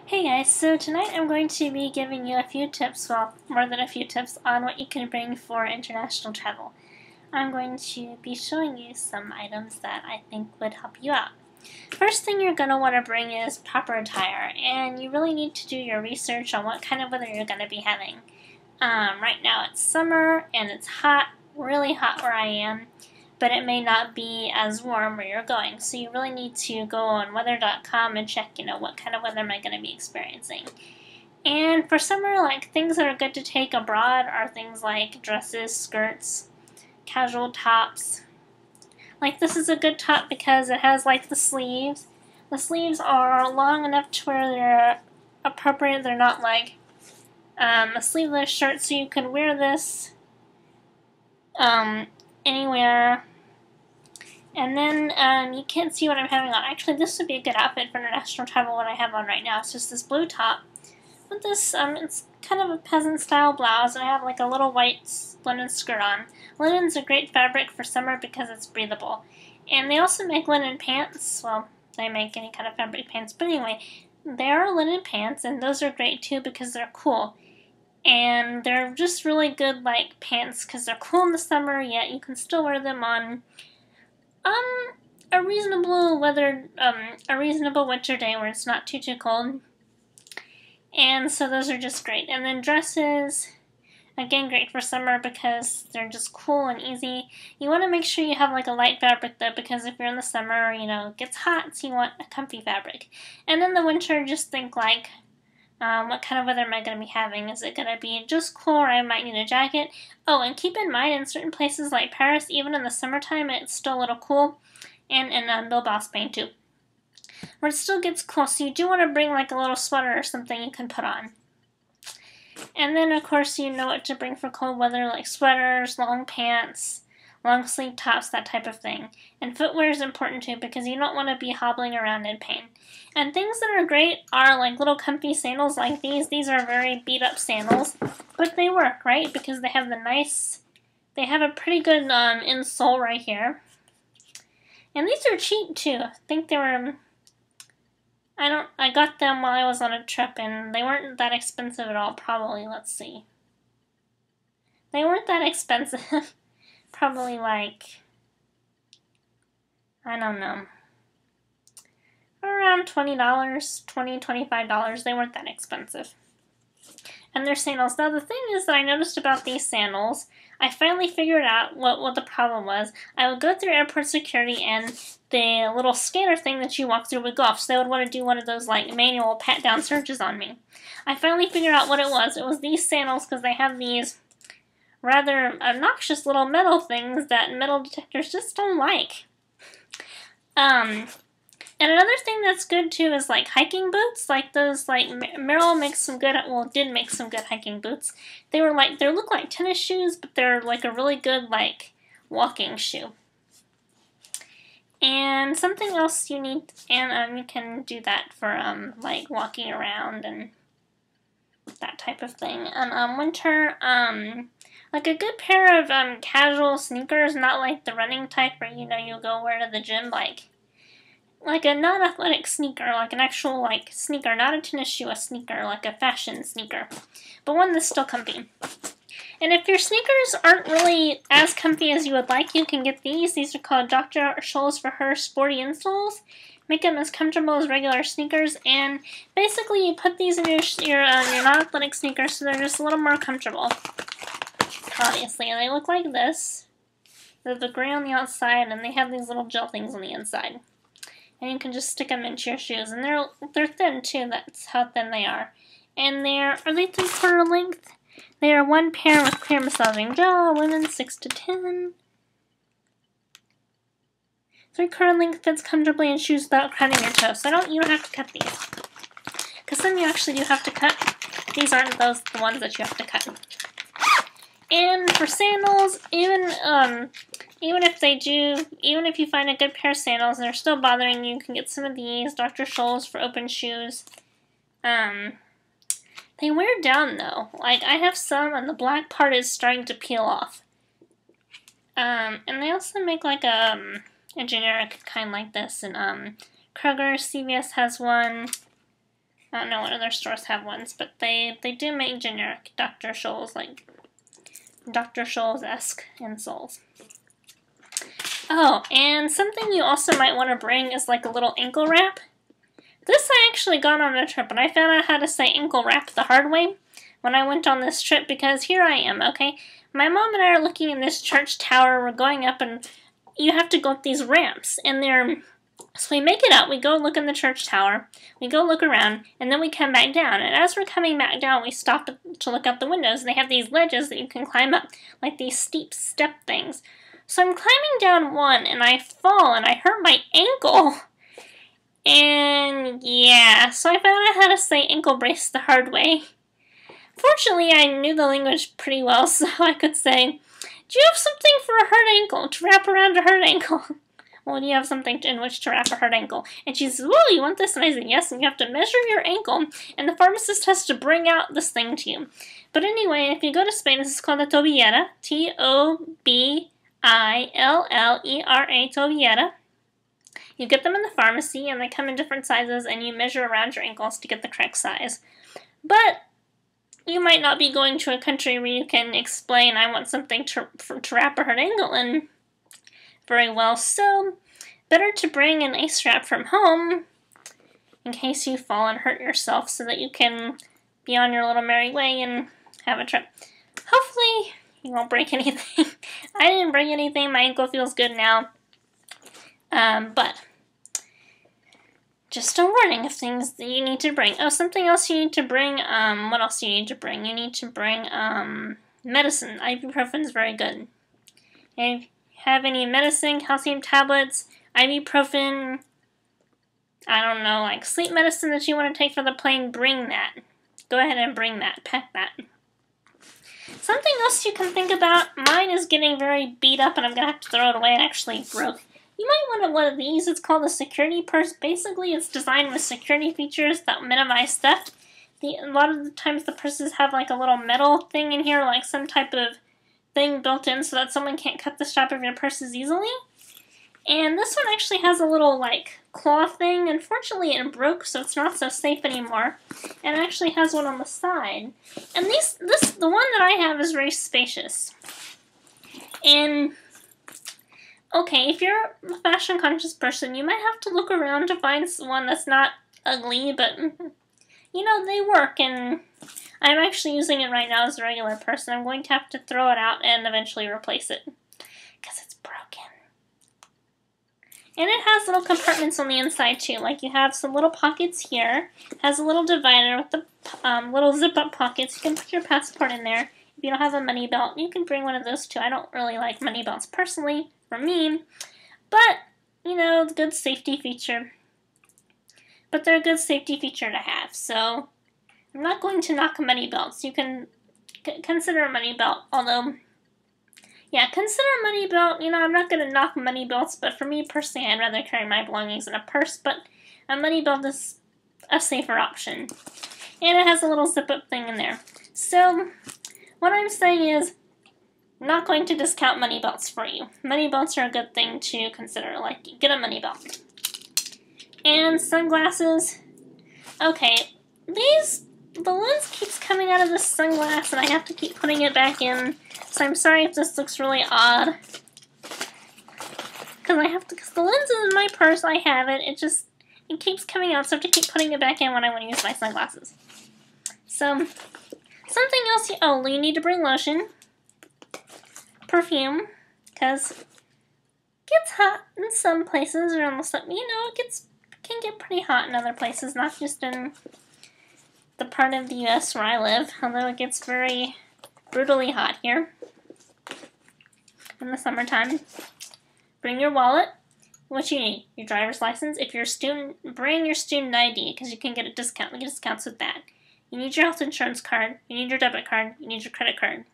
Hey guys, so tonight I'm going to be giving you a few tips, well, more than a few tips, on what you can bring for international travel. I'm going to be showing you some items that I think would help you out. First thing you're going to want to bring is proper attire, and you really need to do your research on what kind of weather you're going to be having. Right now it's summer, and it's hot, really hot where I am, but it may not be as warm where you're going. So you really need to go on weather.com and check, what kind of weather am I going to be experiencing. And for summer, things that are good to take abroad are things like dresses, skirts, casual tops. This is a good top because it has the sleeves. The sleeves are long enough to where they're appropriate. They're not a sleeveless shirt, so you can wear this anywhere. And then you can't see what I'm having on. Actually, this would be a good outfit for international travel. What I have on right now, it's just this blue top with this, it's kind of a peasant style blouse, and I have a little white linen skirt on. Linen's a great fabric for summer because it's breathable. And they also make linen pants. Well, they make any kind of fabric pants, but anyway, they are linen pants, and those are great too because they're cool. And they're just really good pants because they're cool in the summer, yet you can still wear them on a reasonable winter day where it's not too cold. And so those are just great. And then dresses, again, great for summer because they're just cool and easy. You want to make sure you have a light fabric though, because if you're in the summer, it gets hot, so you want a comfy fabric. And in the winter, just think what kind of weather am I going to be having? Is it going to be just cool, or I might need a jacket? Oh, and keep in mind, in certain places like Paris, even in the summertime, it's still a little cool. And in Bilbao, Spain, too, where it still gets cool. So you do want to bring a little sweater or something you can put on. And then, of course, you know what to bring for cold weather, like sweaters, long pants, long sleeve tops, that type of thing. And footwear is important too because you don't want to be hobbling around in pain. And things that are great are little comfy sandals like these. These are very beat up sandals, but they work, right? Because they have they have a pretty good insole right here. And these are cheap too. I think they were, I got them while I was on a trip and they weren't that expensive at all, probably, let's see. They weren't that expensive. Probably I don't know, around $20, $20, $25. They weren't that expensive. And they're sandals. Now the thing is that I noticed about these sandals, I finally figured out what the problem was. I would go through airport security and the little scanner thing that you walk through would go off, so they would want to do one of those manual pat-down searches on me. I finally figured out what it was. It was these sandals because they have these rather obnoxious little metal things that metal detectors just don't like. And another thing that's good too is hiking boots, those Merrell makes some good, well, did make some good hiking boots. They were they look like tennis shoes, but they're a really good walking shoe. And something else you need, and you can do that for walking around and that type of thing. And winter, a good pair of casual sneakers, not the running type where you'll go wear to the gym, a non-athletic sneaker, an actual sneaker, not a tennis shoe, a sneaker, a fashion sneaker, but one that's still comfy. And if your sneakers aren't really as comfy as you would like, you can get these. These are called Dr. Scholl's for Her Sporty Insoles. Make them as comfortable as regular sneakers, and basically you put these in your non-athletic sneakers so they're just a little more comfortable. Obviously, and they look like this. They're the gray on the outside, and they have these little gel things on the inside. And you can just stick them into your shoes, and they're thin too. That's how thin they are. And are they 3/4 length? They are one pair with clear massaging gel. Women 6 to 10. 3/4 length fits comfortably in shoes without cutting your toes. So you don't have to cut these, because some you actually do have to cut. These aren't the ones that you have to cut. And for sandals, even if you find a good pair of sandals and they're still bothering you, you can get some of these Dr. Scholl's for open shoes. They wear down though. I have some, and the black part is starting to peel off. And they also make a generic kind like this, and Kroger, CVS has one. I don't know what other stores have ones, but they do make generic Dr. Scholl's, like Dr. Scholl's-esque insoles. Oh, and something you also might want to bring is like a little ankle wrap. This I actually got on a trip, and I found out how to say ankle wrap the hard way when I went on this trip, because here I am, okay? My mom and I are looking in this church tower. We're going up, and you have to go up these ramps, and so we make it up, we go look in the church tower, we go look around, and then we come back down. And as we're coming back down, we stop to look out the windows, and they have these ledges that you can climb up, like these steep step things. So I'm climbing down one, and I fall, and I hurt my ankle. And yeah, so I found out how to say ankle brace the hard way. Fortunately, I knew the language pretty well, so I could say, do you have something for a hurt ankle, to wrap around a hurt ankle? Well, do you have something in which to wrap a hurt ankle? And she says, oh, you want this? And I said, yes, and you have to measure your ankle, and the pharmacist has to bring out this thing to you. But anyway, if you go to Spain, this is called a tobillera, Tobillera, tobillera. You get them in the pharmacy, and they come in different sizes, and you measure around your ankles to get the correct size. But you might not be going to a country where you can explain, I want something to wrap a hurt ankle in very well, so better to bring an ace wrap from home in case you fall and hurt yourself, so that you can be on your little merry way and have a trip. Hopefully you won't break anything. I didn't break anything, my ankle feels good now. But just a warning of things that you need to bring. Oh, something else you need to bring, what else do you need to bring? You need to bring, medicine. Ibuprofen is very good. And if you have any medicine, calcium tablets, ibuprofen, I don't know, like sleep medicine that you want to take for the plane, bring that. Go ahead and bring that. Pack that. Something else you can think about, mine is getting very beat up and I'm going to have to throw it away. It actually broke. You might want one of these. It's called a security purse. Basically, it's designed with security features that minimize theft. A lot of the times the purses have like a little metal thing in here, like some type of thing built in so that someone can't cut the strap of your purses easily. And this one actually has a little like claw thing. Unfortunately, it broke, so it's not so safe anymore. And it actually has one on the side. And the one that I have is very spacious. And okay, if you're a fashion-conscious person, you might have to look around to find one that's not ugly, but, you know, they work, and I'm actually using it right now as a regular person. I'm going to have to throw it out and eventually replace it, because it's broken. And it has little compartments on the inside, too. Like, you have some little pockets here. It has a little divider with the little zip-up pockets. You can put your passport in there. If you don't have a money belt, you can bring one of those, too. I don't really like money belts, personally, for me, but, you know, good safety feature. But they're a good safety feature to have, so I'm not going to knock money belts. You can consider a money belt, although, yeah, consider a money belt. You know, I'm not going to knock money belts, but for me personally, I'd rather carry my belongings in a purse, but a money belt is a safer option. And it has a little zip-up thing in there. So, what I'm saying is, I'm not going to discount money belts for you. Money belts are a good thing to consider. Like, get a money belt. And sunglasses. Okay, the lens keeps coming out of this sunglass and I have to keep putting it back in. So I'm sorry if this looks really odd. Because the lens is in my purse, I have it. It keeps coming out, so I have to keep putting it back in when I want to use my sunglasses. So, something else, you need to bring lotion. Perfume, because it gets hot in some places, or almost, you know, it can get pretty hot in other places, not just in the part of the U.S. where I live, although it gets very brutally hot here in the summertime. Bring your wallet. What you need? Your driver's license. If you're a student, bring your student ID, because you can get a discount. We get discounts with that. You need your health insurance card. You need your debit card. You need your credit card.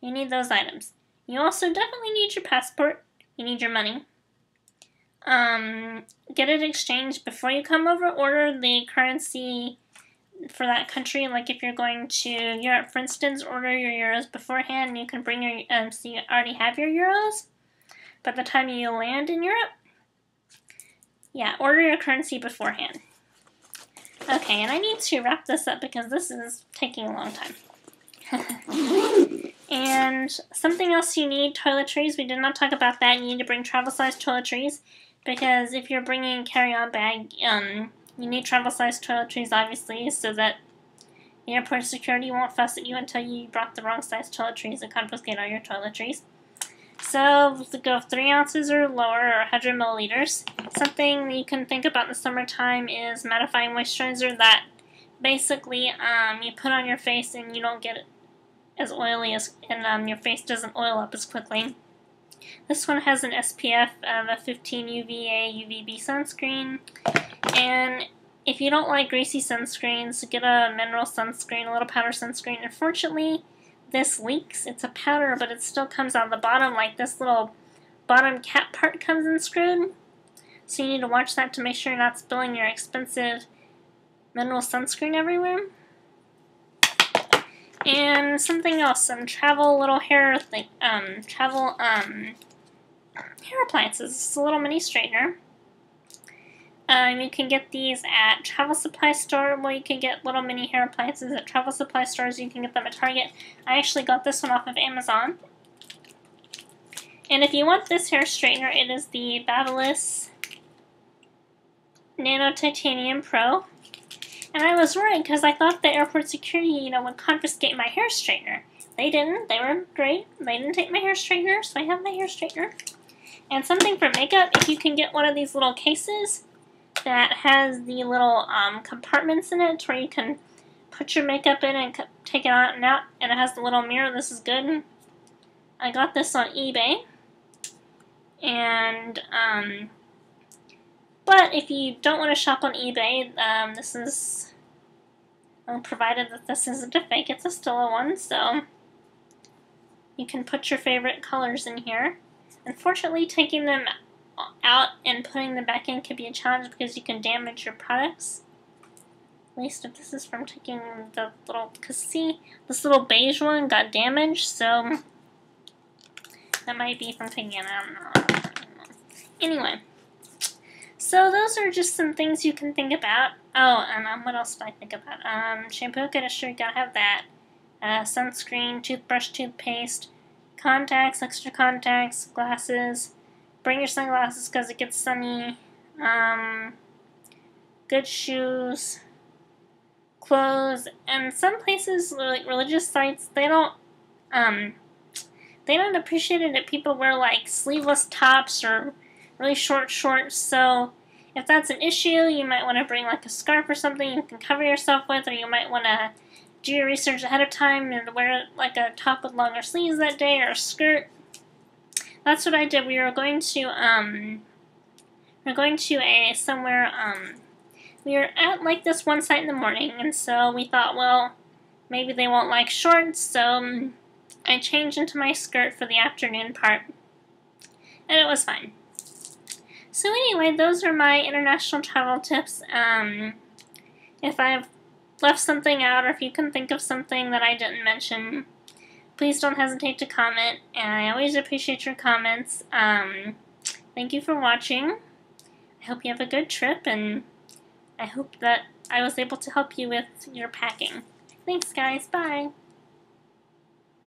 You need those items. You also definitely need your passport. You need your money. Get it exchanged before you come over. Order the currency for that country. Like if you're going to Europe, for instance, order your euros beforehand. You can bring your, so you already have your euros. By the time you land in Europe, yeah, order your currency beforehand. Okay, and I need to wrap this up because this is taking a long time. And something else you need, toiletries. We did not talk about that. You need to bring travel-sized toiletries because if you're bringing a carry-on bag, you need travel-sized toiletries, obviously, so that the airport security won't fuss at you until you brought the wrong size toiletries and confiscate all your toiletries. So, to go 3 ounces or lower, or 100 milliliters. Something you can think about in the summertime is mattifying moisturizer that basically you put on your face and you don't get as oily as, and your face doesn't oil up as quickly. This one has an SPF of a 15 UVA UVB sunscreen, and if you don't like greasy sunscreens, get a mineral sunscreen, a little powder sunscreen. Unfortunately, this leaks. It's a powder, but it still comes out the bottom, like this little bottom cap part comes unscrewed. So you need to watch that to make sure you're not spilling your expensive mineral sunscreen everywhere. And something else, some travel little hair thing, hair appliances. It's a little mini straightener. You can get these at travel supply store. Well, you can get little mini hair appliances at travel supply stores. You can get them at Target. I actually got this one off of Amazon. And if you want this hair straightener, it is the Babyliss Nano Titanium Pro. And I was worried because I thought the airport security, would confiscate my hair straightener. They didn't. They were great. They didn't take my hair straightener, so I have my hair straightener. And something for makeup, if you can get one of these little cases that has the little compartments in it where you can put your makeup in and take it out, and it has the little mirror. This is good. I got this on eBay. And, but if you don't want to shop on eBay, this is, provided that this isn't a fake, it's a still a one, so you can put your favorite colors in here. Unfortunately, taking them out and putting them back in could be a challenge because you can damage your products. At least if this is from taking the little, because see, this little beige one got damaged, so that might be from taking it out. I don't know. Anyway, so those are just some things you can think about. Oh, and what else did I think about? Shampoo, conditioner, you gotta have that. Sunscreen, toothbrush, toothpaste, contacts, extra contacts, glasses. Bring your sunglasses because it gets sunny. Good shoes, clothes, and some places, like religious sites, they don't appreciate it if people wear like sleeveless tops or really short shorts. So if that's an issue, you might want to bring like a scarf or something you can cover yourself with, or you might want to do your research ahead of time and wear like a top with longer sleeves that day or a skirt. That's what I did. We were going to we were at like this one site in the morning, and so we thought, well, maybe they won't like shorts, so I changed into my skirt for the afternoon part, and it was fine. So anyway, those are my international travel tips. If I've left something out, or if you can think of something that I didn't mention, please don't hesitate to comment, and I always appreciate your comments. Thank you for watching. I hope you have a good trip, and I hope that I was able to help you with your packing. Thanks, guys. Bye.